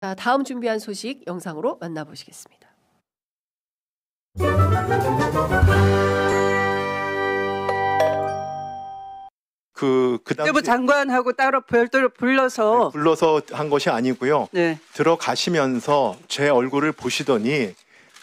자, 다음 준비한 소식 영상으로 만나보시겠습니다. 그 국토부 장관하고 따로 별도로 불러서 한 것이 아니고요. 네. 들어가시면서 제 얼굴을 보시더니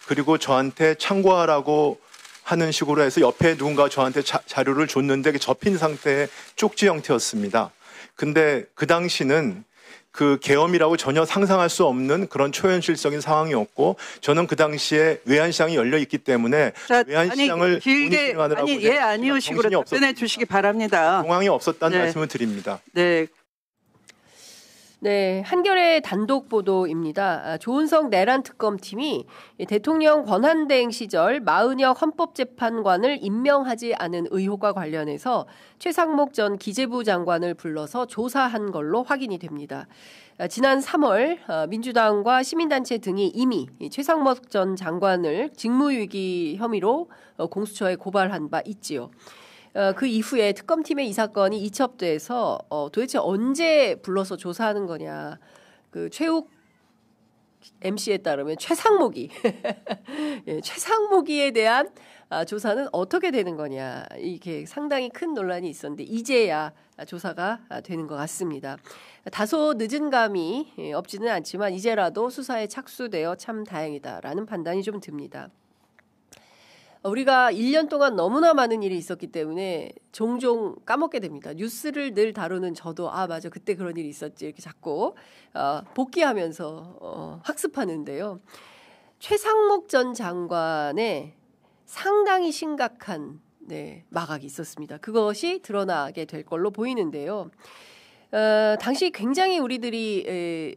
그리고 저한테 참고하라고 하는 식으로 해서 옆에 누군가 저한테 자료를 줬는데 접힌 상태의 쪽지 형태였습니다. 근데 그 당시는 그 계엄이라고 전혀 상상할 수 없는 그런 초현실적인 상황이었고, 저는 그 당시에 외환시장이 열려 있기 때문에 외환시장을 길게 아니오식으로 답변해 주시기 바랍니다. 공항이 없었다는 말씀을 드립니다. 네. 네, 한겨레 단독 보도입니다. 조은석 내란 특검팀이 대통령 권한대행 시절 마은혁 헌법재판관을 임명하지 않은 의혹과 관련해서 최상목 전 기재부 장관을 불러서 조사한 걸로 확인이 됩니다. 지난 3월 민주당과 시민단체 등이 이미 최상목 전 장관을 직무유기 혐의로 공수처에 고발한 바 있지요. 그 이후에 특검팀의 이 사건이 이첩돼서 도대체 언제 불러서 조사하는 거냐. 그 최욱 MC에 따르면 최상목이 예, 최상목이에 대한 조사는 어떻게 되는 거냐. 이게 상당히 큰 논란이 있었는데 이제야 조사가 되는 것 같습니다. 다소 늦은 감이 없지는 않지만 이제라도 수사에 착수되어 참 다행이다라는 판단이 좀 듭니다. 우리가 1년 동안 너무나 많은 일이 있었기 때문에 종종 까먹게 됩니다. 뉴스를 늘 다루는 저도 맞아 그때 그런 일이 있었지 이렇게 자꾸 복귀하면서 학습하는데요. 최상목 전 장관의 상당히 심각한 마각이 있었습니다. 그것이 드러나게 될 걸로 보이는데요. 당시 굉장히 우리들이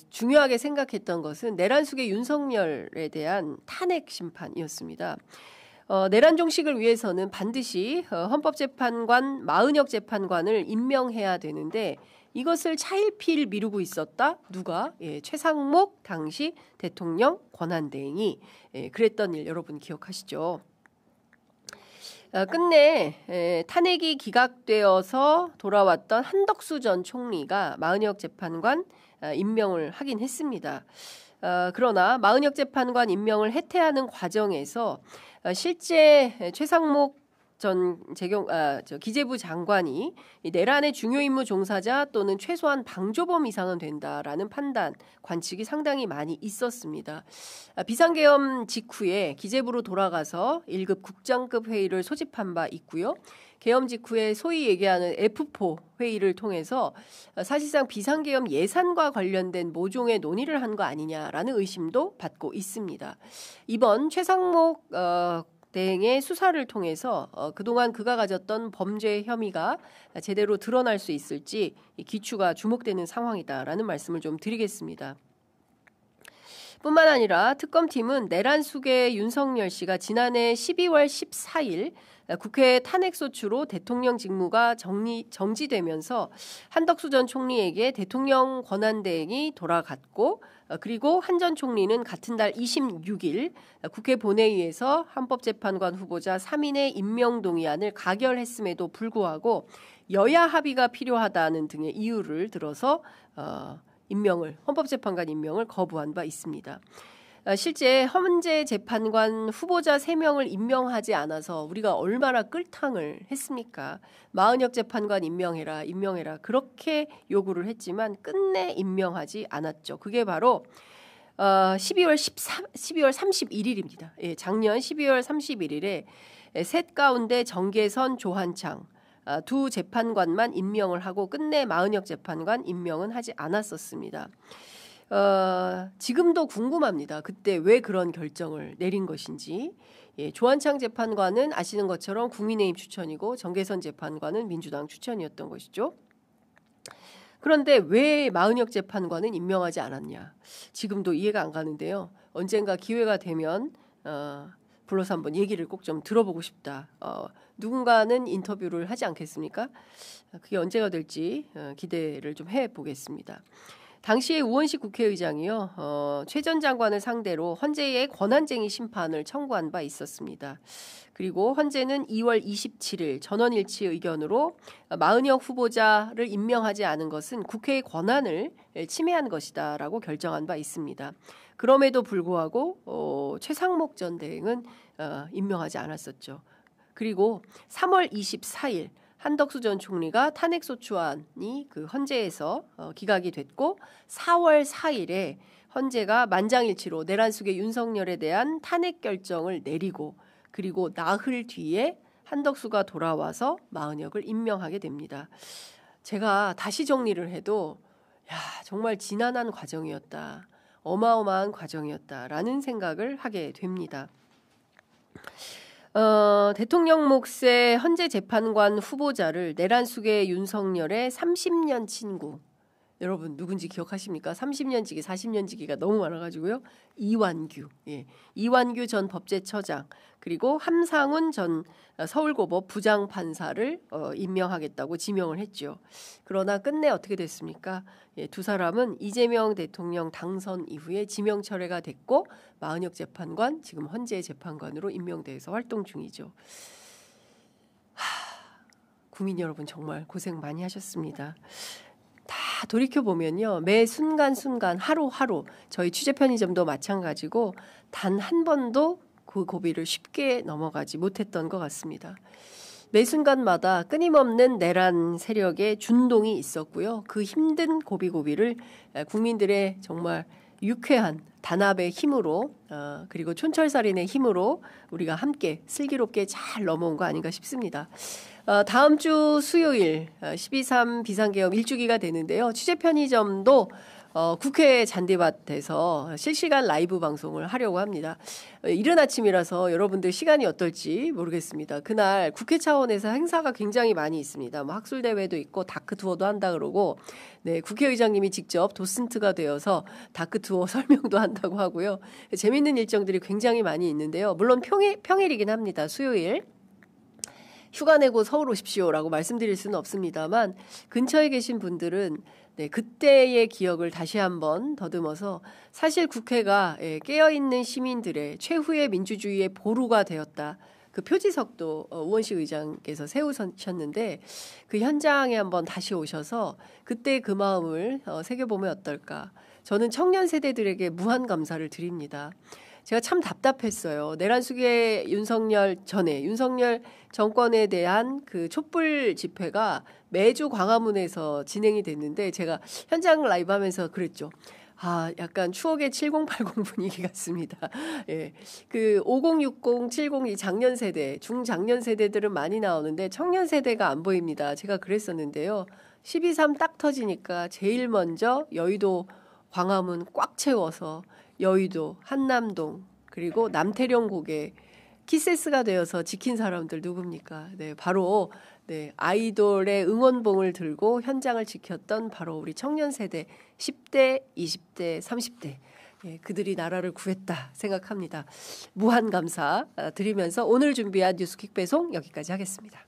중요하게 생각했던 것은 내란숙의 윤석열에 대한 탄핵 심판이었습니다. 내란 종식을 위해서는 반드시 헌법재판관 마은혁 재판관을 임명해야 되는데 이것을 차일피일 미루고 있었다. 누가? 최상목 당시 대통령 권한대행이 그랬던 일 여러분 기억하시죠? 끝내 탄핵이 기각되어서 돌아왔던 한덕수 전 총리가 마은혁 재판관 임명을 하긴 했습니다. 그러나 마은혁 재판관 임명을 해태하는 과정에서 실제 최상목 전 기재부 장관이 내란의 중요 임무 종사자 또는 최소한 방조범 이상은 된다라는 판단, 관측이 상당히 많이 있었습니다. 비상계엄 직후에 기재부로 돌아가서 1급 국장급 회의를 소집한 바 있고요. 계엄 직후에 소위 얘기하는 F4 회의를 통해서 사실상 비상계엄 예산과 관련된 모종의 논의를 한 거 아니냐라는 의심도 받고 있습니다. 이번 최상목 대행의 수사를 통해서 그동안 그가 가졌던 범죄 혐의가 제대로 드러날 수 있을지 기추가 주목되는 상황이다라는 말씀을 좀 드리겠습니다. 뿐만 아니라 특검팀은 내란숙의 윤석열 씨가 지난해 12월 14일 국회 탄핵소추로 대통령 직무가 정지되면서 한덕수 전 총리에게 대통령 권한대행이 돌아갔고 그리고 한 전 총리는 같은 달 26일 국회 본회의에서 헌법재판관 후보자 3인의 임명 동의안을 가결했음에도 불구하고 여야 합의가 필요하다는 등의 이유를 들어서 헌법재판관 임명을 거부한 바 있습니다. 실제 헌재 재판관 후보자 3명을 임명하지 않아서 우리가 얼마나 끌탕을 했습니까? 마은혁 재판관 임명해라 그렇게 요구를 했지만 끝내 임명하지 않았죠. 그게 바로 12월 31일입니다. 예, 작년 12월 31일에 셋 가운데 정계선, 조한창 두 재판관만 임명을 하고 끝내 마은혁 재판관 임명은 하지 않았었습니다. 지금도 궁금합니다. 그때 왜 그런 결정을 내린 것인지. 조한창 재판관은 아시는 것처럼 국민의힘 추천이고 정계선 재판관은 민주당 추천이었던 것이죠. 그런데 왜 마은혁 재판관은 임명하지 않았냐. 지금도 이해가 안 가는데요. 언젠가 기회가 되면 불러서 한번 얘기를 꼭 좀 들어보고 싶다. 누군가는 인터뷰를 하지 않겠습니까? 그게 언제가 될지 기대를 좀 해보겠습니다. 당시에 우원식 국회의장이요, 최 전 장관을 상대로 헌재에 권한쟁의 심판을 청구한 바 있었습니다. 그리고 헌재는 2월 27일 전원일치 의견으로 마은혁 후보자를 임명하지 않은 것은 국회의 권한을 침해한 것이다라고 결정한 바 있습니다. 그럼에도 불구하고 최상목 전 대행은 임명하지 않았었죠. 그리고 3월 24일 한덕수 전 총리가 탄핵소추안이 그 헌재에서 기각이 됐고 4월 4일에 헌재가 만장일치로 내란숙의 윤석열에 대한 탄핵 결정을 내리고 그리고 나흘 뒤에 한덕수가 돌아와서 마은혁을 임명하게 됩니다. 제가 다시 정리를 해도 정말 지난한 과정이었다. 어마어마한 과정이었다라는 생각을 하게 됩니다. 대통령 몫의 헌재 재판관 후보자를 내란숙의 윤석열의 30년 친구, 여러분 누군지 기억하십니까? 30년 지기, 40년 지기가 너무 많아가지고요. 이완규, 이완규 전 법제처장, 그리고 함상훈 전 서울고법 부장판사를 임명하겠다고 지명을 했죠. 그러나 끝내 어떻게 됐습니까? 두 사람은 이재명 대통령 당선 이후에 지명 철회가 됐고 마은혁 재판관, 지금 헌재 재판관으로 임명돼서 활동 중이죠. 국민 여러분 정말 고생 많이 하셨습니다. 다 돌이켜보면요. 매 순간순간 하루하루 저희 취재 편의점도 마찬가지고 단 한 번도 그 고비를 쉽게 넘어가지 못했던 것 같습니다. 매 순간마다 끊임없는 내란 세력의 준동이 있었고요. 그 힘든 고비고비를 국민들의 정말 유쾌한 단합의 힘으로 그리고 촌철살인의 힘으로 우리가 함께 슬기롭게 잘 넘어온 거 아닌가 싶습니다. 다음 주 수요일 12.3 비상계엄 1주기가 되는데요. 취재 편의점도 국회 잔디밭에서 실시간 라이브 방송을 하려고 합니다. 이른 아침이라서 여러분들 시간이 어떨지 모르겠습니다. 그날 국회 차원에서 행사가 굉장히 많이 있습니다. 뭐 학술대회도 있고 다크투어도 한다 그러고 국회의장님이 직접 도슨트가 되어서 다크투어 설명도 한다고 하고요. 재미있는 일정들이 굉장히 많이 있는데요. 물론 평일이긴 합니다. 수요일. 휴가 내고 서울 오십시오라고 말씀드릴 수는 없습니다만 근처에 계신 분들은 그때의 기억을 다시 한번 더듬어서 사실 국회가 깨어있는 시민들의 최후의 민주주의의 보루가 되었다. 그 표지석도 우원식 의장께서 세우셨는데 그 현장에 한번 다시 오셔서 그때 그 마음을 새겨보면 어떨까. 저는 청년 세대들에게 무한 감사를 드립니다. 제가 참 답답했어요. 내란숙의 윤석열 정권에 대한 그 촛불 집회가 매주 광화문에서 진행이 됐는데 제가 현장 라이브 하면서 그랬죠. 약간 추억의 7080 분위기 같습니다. 예. 그 5060, 70 장년 세대, 중장년 세대들은 많이 나오는데 청년 세대가 안 보입니다. 제가 그랬었는데요. 12.3 딱 터지니까 제일 먼저 여의도 광화문 꽉 채워서 여의도, 한남동, 그리고 남태령 고개 키세스가 되어서 지킨 사람들 누굽니까? 바로 아이돌의 응원봉을 들고 현장을 지켰던 바로 우리 청년 세대 10대, 20대, 30대. 그들이 나라를 구했다 생각합니다. 무한 감사 드리면서 오늘 준비한 뉴스퀵 배송 여기까지 하겠습니다.